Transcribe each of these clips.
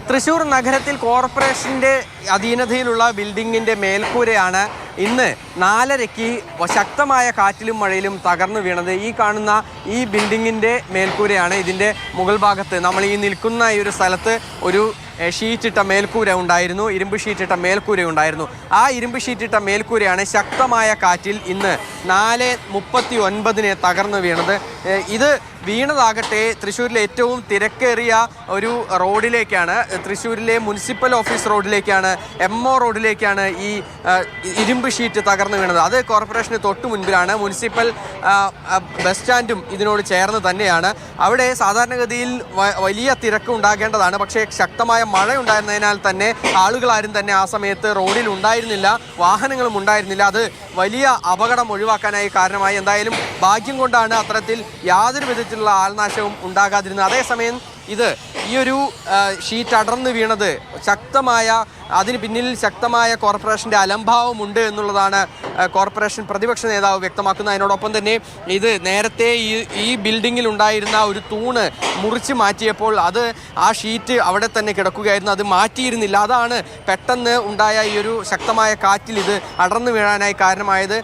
തൃശ്ശൂർ നഗരത്തിൽ കോർപ്പറേഷൻ്റെ അധീനതയിലുള്ള ബിൽഡിങ്ങിൻ്റെ മേൽക്കൂരയാണ് ഇന്ന് 4:30 ശക്തമായ കാറ്റിലും മഴയിലും തകർന്നു വീണത്. ഈ കാണുന്ന ഈ ബിൽഡിങ്ങിൻ്റെ മേൽക്കൂരയാണ്. ഇതിൻ്റെ മുകൾ ഭാഗത്ത് നമ്മൾ ഈ നിൽക്കുന്ന ഈ ഒരു സ്ഥലത്ത് ഒരു ഷീറ്റിട്ട മേൽക്കൂര ഉണ്ടായിരുന്നു, ഇരുമ്പ് ഷീറ്റിട്ട മേൽക്കൂര ഉണ്ടായിരുന്നു. ആ ഇരുമ്പ് ഷീറ്റിട്ട മേൽക്കൂരയാണ് ശക്തമായ കാറ്റിൽ ഇന്ന് 4:39 തകർന്നു വീണത്. ഇത് വീണതാകട്ടെ തൃശ്ശൂരിലെ ഏറ്റവും തിരക്കേറിയ ഒരു റോഡിലേക്കാണ്, തൃശ്ശൂരിലെ മുനിസിപ്പൽ ഓഫീസ് റോഡിലേക്കാണ്, MO റോഡിലേക്കാണ് ഈ ഇരുമ്പ് ഷീറ്റ് തകർന്നു വീണത്. അത് കോർപ്പറേഷന് തൊട്ട് മുൻപിലാണ്. മുനിസിപ്പൽ ബസ് സ്റ്റാൻഡും ഇതിനോട് ചേർന്ന് തന്നെയാണ്. അവിടെ സാധാരണഗതിയിൽ വലിയ തിരക്ക് ഉണ്ടാകേണ്ടതാണ്. പക്ഷേ ശക്തമായ മഴ ഉണ്ടായിരുന്നതിനാൽ തന്നെ ആളുകളാരും തന്നെ ആ സമയത്ത് റോഡിൽ ഉണ്ടായിരുന്നില്ല, വാഹനങ്ങളും ഉണ്ടായിരുന്നില്ല. അത് വലിയ അപകടം ഒഴിവാക്കാനായി കാരണമായി. എന്തായാലും ഭാഗ്യം കൊണ്ടാണ് അത്തരത്തിൽ യാതൊരു വിധത്തിലുള്ള ആൾനാശവും ഉണ്ടാകാതിരുന്നത്. അതേസമയം ഈ ഒരു ഷീറ്റ് അടർന്നു വീണത് അതിന് പിന്നിൽ ശക്തമായ കോർപ്പറേഷൻ്റെ അലംഭാവമുണ്ട് എന്നുള്ളതാണ് കോർപ്പറേഷൻ പ്രതിപക്ഷ നേതാവ് വ്യക്തമാക്കുന്നത്. അതിനോടൊപ്പം തന്നെ ഇത് നേരത്തെ ഈ ബിൽഡിങ്ങിൽ ഉണ്ടായിരുന്ന ഒരു തൂണ് മുറിച്ച് മാറ്റിയപ്പോൾ ആ ഷീറ്റ് അവിടെ തന്നെ കിടക്കുകയായിരുന്നു, അത് മാറ്റിയിരുന്നില്ല. അതാണ് പെട്ടെന്ന് ഉണ്ടായ ഈ ഒരു ശക്തമായ കാറ്റിൽ ഇത് അടർന്നു വീഴാനായി കാരണമായത്.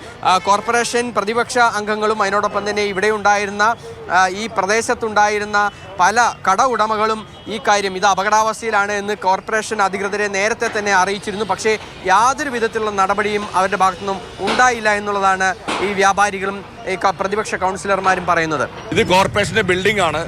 കോർപ്പറേഷൻ പ്രതിപക്ഷ അംഗങ്ങളും അതിനോടൊപ്പം തന്നെ ഇവിടെ ഉണ്ടായിരുന്ന ഈ പ്രദേശത്തുണ്ടായിരുന്ന പല കട ഉടമകളും ഈ കാര്യം ഇത് അപകടാവസ്ഥയിലാണ് എന്ന് കോർപ്പറേഷൻ അധികൃതരെ നേരത്തെ തന്നെ അറിയിച്ചിരുന്നു. പക്ഷേ യാതൊരു വിധത്തിലുള്ള നടപടിയും അവരുടെ ഭാഗത്തുനിന്നും ഉണ്ടായില്ല എന്നുള്ളതാണ് ഈ വ്യാപാരികളും പ്രതിപക്ഷ കൗൺസിലർമാരും പറയുന്നത്. ഇത് കോർപ്പറേഷന്റെ ബിൽഡിംഗ് ആണ്.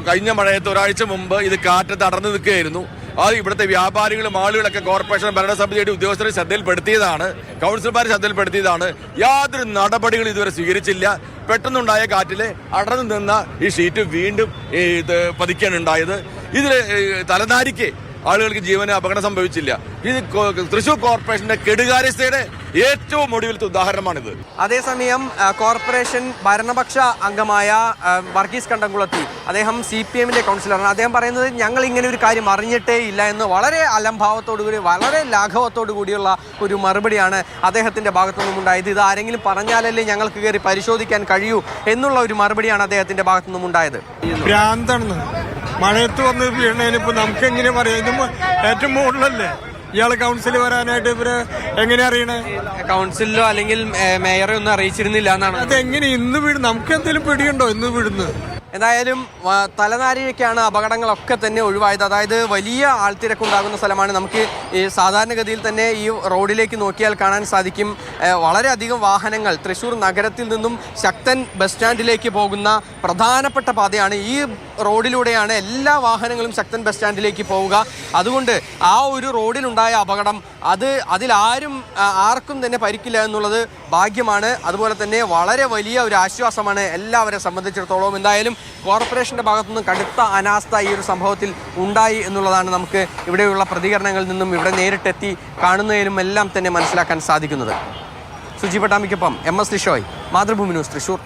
കഴിഞ്ഞ മഴയത്ത് ഒരാഴ്ച മുമ്പ് ഇത് കാറ്റത്ത് അടർന്നു നിൽക്കുകയായിരുന്നു. അത് ഇവിടുത്തെ വ്യാപാരികളും ആളുകളൊക്കെ കോർപ്പറേഷൻ ഭരണസമിതിയുടെ ഉദ്യോഗസ്ഥരെ ശ്രദ്ധയിൽപ്പെടുത്തിയതാണ്, കൗൺസിലർമാരെ ശ്രദ്ധയിൽപ്പെടുത്തിയതാണ്. യാതൊരു നടപടികളും ഇതുവരെ സ്വീകരിച്ചില്ല. പെട്ടെന്നുണ്ടായ കാറ്റില് അടർന്നു നിന്ന ഈ ഷീറ്റ് വീണ്ടും പതിക്കാണ് ഉണ്ടായത്. ഇതിൽ തലനാരിക്ക് ആളുകൾക്ക് ജീവന് അപകടം സംഭവിച്ചില്ല. ഇത് തൃശ്ശൂർ കോർപ്പറേഷന്റെ കെടുകാര്യസ്ഥയുടെ ഏറ്റവും ഒടുവിലത്തെ ഉദാഹരണമാണിത്. അതേസമയം കോർപ്പറേഷൻ ഭരണപക്ഷ അംഗമായ വർഗീസ് കണ്ടംകുളത്തി, അദ്ദേഹം CPM-ന്റെ കൗൺസിലറാണ്. അദ്ദേഹം പറയുന്നത് ഞങ്ങൾ ഇങ്ങനെ ഒരു കാര്യം അറിഞ്ഞിട്ടേ ഇല്ല എന്ന് വളരെ അലംഭാവത്തോടുകൂടി വളരെ ലാഘവത്തോടു കൂടിയുള്ള ഒരു മറുപടിയാണ് അദ്ദേഹത്തിന്റെ ഭാഗത്തുനിന്നും ഉണ്ടായത്. ഇത് ആരെങ്കിലും പറഞ്ഞാലല്ലേ ഞങ്ങൾക്ക് കയറി പരിശോധിക്കാൻ കഴിയൂ എന്നുള്ള ഒരു മറുപടിയാണ് അദ്ദേഹത്തിന്റെ ഭാഗത്തുനിന്നും ഉണ്ടായത്. മഴയത്ത് വന്ന് വീണതിനിപ്പോ നമുക്ക് എങ്ങനെ പറയാം? ഇത് ഏറ്റവും മുകളിലല്ലേ ഇയാള് കൗൺസിൽ വരാനായിട്ട് ഇവര് എങ്ങനെ അറിയണേ? കൗൺസിലോ അല്ലെങ്കിൽ മേയറെ ഒന്നും അറിയിച്ചിരുന്നില്ല എന്നാണ്. അതെങ്ങനെ ഇന്ന് വീഴും? നമുക്ക് എന്തെങ്കിലും പിടിയുണ്ടോ ഇന്ന് വീഴുന്നത്? എന്തായാലും തലനാരിഴയ്ക്കാണ് അപകടങ്ങളൊക്കെ തന്നെ ഒഴിവായത്. അതായത് വലിയ ആൾത്തിരക്കുണ്ടാകുന്ന സ്ഥലമാണ്. നമുക്ക് ഈ സാധാരണഗതിയിൽ തന്നെ ഈ റോഡിലേക്ക് നോക്കിയാൽ കാണാൻ സാധിക്കും വളരെയധികം വാഹനങ്ങൾ തൃശ്ശൂർ നഗരത്തിൽ നിന്നും ശക്തൻ ബസ് സ്റ്റാൻഡിലേക്ക് പോകുന്ന പ്രധാനപ്പെട്ട പാതയാണ്. ഈ റോഡിലൂടെയാണ് എല്ലാ വാഹനങ്ങളും ശക്തൻ ബസ് സ്റ്റാൻഡിലേക്ക് പോവുക. അതുകൊണ്ട് ആ ഒരു റോഡിലുണ്ടായ അപകടം ആർക്കും തന്നെ പരിക്കില്ല എന്നുള്ളത് ഭാഗ്യമാണ്. അതുപോലെ തന്നെ വളരെ വലിയ ഒരു ആശ്വാസമാണ് എല്ലാവരെ സംബന്ധിച്ചിടത്തോളം. എന്തായാലും കോർപ്പറേഷന്റെ ഭാഗത്തുനിന്ന് കടുത്ത അനാസ്ഥ ഈ ഒരു സംഭവത്തിൽ ഉണ്ടായി എന്നുള്ളതാണ് നമുക്ക് ഇവിടെയുള്ള പ്രതികരണങ്ങളിൽ നിന്നും ഇവിടെ നേരിട്ടെത്തി കാണുന്നതിലും എല്ലാം തന്നെ മനസ്സിലാക്കാൻ സാധിക്കുന്നത്. സുജി പട്ടാമിക്കൊപ്പം MS ലിഷോയ്, മാതൃഭൂമി ന്യൂസ്, തൃശ്ശൂർ.